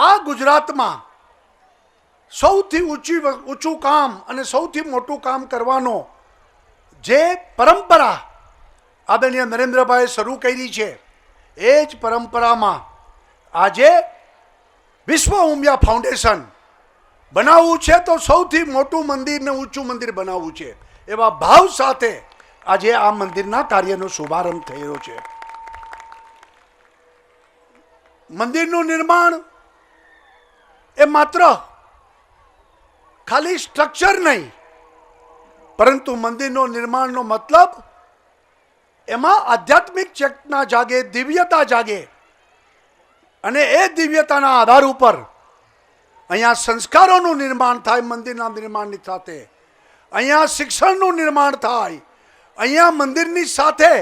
આ ગુજરાતમાં સૌથી ઊંચું કામ અને સૌથી મોટું કામ કરવાનો જે પરંપરા આદરણીય નરેન્દ્રભાઈએ શરૂ કરી છે, એ જ પરંપરામાં આજે વિશ્વ ઉમિયા ફાઉન્ડેશન બનાવવું છે તો સૌથી મોટું મંદિર ને ઊંચું મંદિર બનાવવું છે, એવા ભાવ સાથે આજે આ મંદિરના કાર્યનો શુભારંભ થયો છે. મંદિરનું નિર્માણ એ માત્ર ખાલી સ્ટ્રક્ચર નહીં, પરંતુ મંદિરનો નિર્માણનો મતલબ એમાં આધ્યાત્મિક ચેતના જાગે, દિવ્યતા જાગે, અને એ દિવ્યતાના આધાર ઉપર અહીંયા સંસ્કારોનું નિર્માણ થાય. મંદિરના નિર્માણની સાથે અહીંયા શિક્ષણનું નિર્માણ થાય, અહીંયા મંદિરની સાથે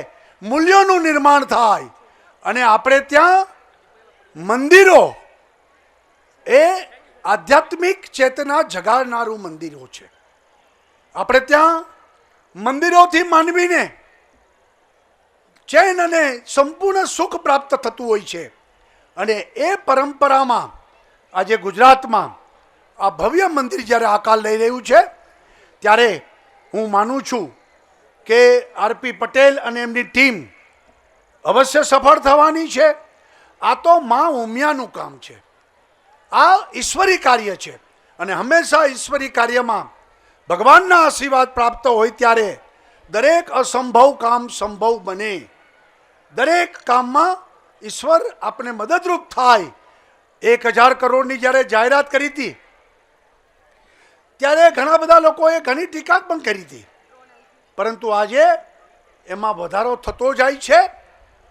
મૂલ્યોનું નિર્માણ થાય, અને આપણે ત્યાં મંદિરો એ આધ્યાત્મિક ચેતના જગાડનારું મંદિરો છે. આપણે ત્યાં મંદિરોથી માનવીને ચૈન અને સંપૂર્ણ સુખ પ્રાપ્ત થતું હોય છે. અને એ પરંપરામાં આજે ગુજરાતમાં આ ભવ્ય મંદિર જ્યારે આકાર લઈ રહ્યું છે, ત્યારે હું માનું છું કે આરપી પટેલ અને એમની ટીમ અવશ્ય સફળ થવાની છે. આ તો મા ઉમિયાનું કામ છે, આ ઈશ્વરી કાર્ય છે, અને હંમેશા ઈશ્વરી કાર્યમાં ભગવાનના આશીર્વાદ પ્રાપ્ત હોય ત્યારે દરેક અસંભવ કામ સંભવ બને. દરેક કામમાં ઈશ્વર આપણે મદદરૂપ થાય. 1000 કરોડની જ્યારે જાહેરાત કરી હતી, ત્યારે ઘણા બધા લોકોએ ઘણી ટીકા પણ કરી હતી, પરંતુ આજે એમાં વધારો થતો જાય છે.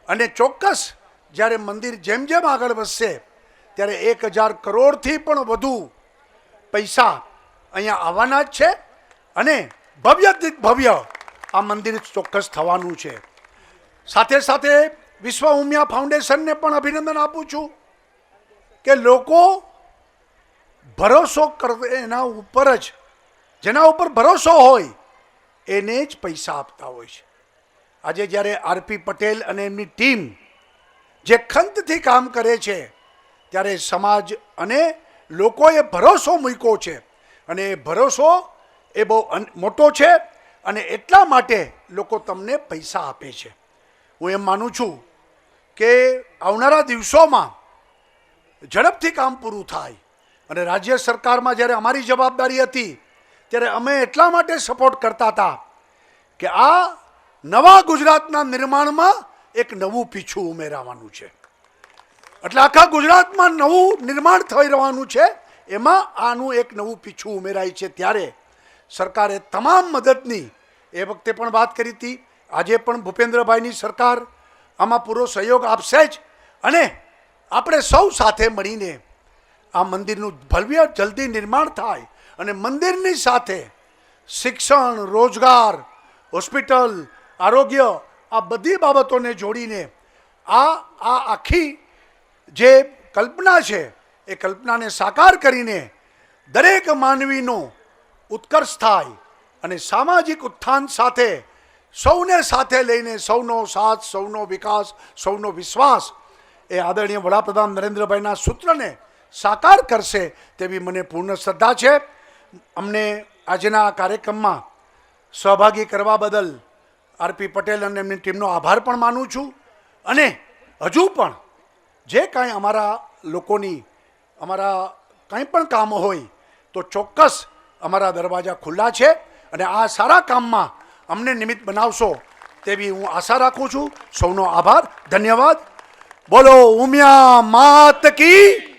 અને ચોક્કસ જ્યારે મંદિર જેમ જેમ આગળ વધશે, ત્યારે 1000 કરોડથી પણ વધુ પૈસા અહીંયા આવવાના જ છે, અને ભવ્યથી ભવ્ય આ મંદિર ચોક્કસ થવાનું છે. સાથે સાથે વિશ્વ ઉમિયા ફાઉન્ડેશનને પણ અભિનંદન આપું છું કે લોકો ભરોસો કરે એના ઉપર જ, જેના ઉપર ભરોસો હોય એને જ પૈસા આપતા હોય છે. આજે જ્યારે આરપી પટેલ અને એમની ટીમ જે ખંતથી કામ કરે છે, ત્યારે સમાજ અને લોકોએ ભરોસો મૂક્યો છે, અને એ ભરોસો એ બહુ મોટો છે, અને એટલા માટે લોકો તમને પૈસા આપે છે. હું એમ માનું છું કે આવનારા દિવસોમાં ઝડપથી કામ પૂરું થાય. અને રાજ્ય સરકારમાં જ્યારે અમારી જવાબદારી હતી, ત્યારે અમે એટલા માટે સપોર્ટ કરતા હતા કે આ નવા ગુજરાતના નિર્માણમાં એક નવું પીછું ઉમેરવાનું છે. એટલે આખા ગુજરાતમાં નવું નિર્માણ થઈ રહેવાનું છે, એમાં આનું એક નવું પીછું ઉમેરાય છે. ત્યારે સરકારે તમામ મદદની એ વખતે પણ વાત કરી હતી, આજે પણ ભૂપેન્દ્રભાઈની સરકાર આમાં પૂરો સહયોગ આપશે જ. અને આપણે સૌ સાથે મળીને આ મંદિરનું ભવ્ય જલ્દી નિર્માણ થાય, અને મંદિરની સાથે શિક્ષણ, રોજગાર, હોસ્પિટલ, આરોગ્ય, આ બધી બાબતોને જોડીને આ આખી જે કલ્પના છે, એ કલ્પનાને સાકાર કરીને દરેક માનવીનો ઉત્કર્ષ થાય, અને સામાજિક ઉત્થાન સાથે સૌને સાથે લઈને સૌનો સાથ, સૌનો વિકાસ, સૌનો વિશ્વાસ એ આદરણીય વડાપ્રધાન નરેન્દ્રભાઈના સૂત્રને સાકાર કરશે તેવી મને પૂર્ણ શ્રદ્ધા છે. અમને આજના આ કાર્યક્રમમાં સહભાગી કરવા બદલ આરપી પટેલ અને એમની ટીમનો આભાર પણ માનું છું. અને હજુ પણ જે કાંઈ અમારા લોકોની કંઈ પણ કામ હોય તો ચોક્કસ અમારા દરવાજા ખુલ્લા છે, અને આ સારા કામમાં અમને નિમિત્ત બનાવશો તેવી હું આશા રાખું છું. સૌનો આભાર, ધન્યવાદ. બોલો ઉમિયા માત કી.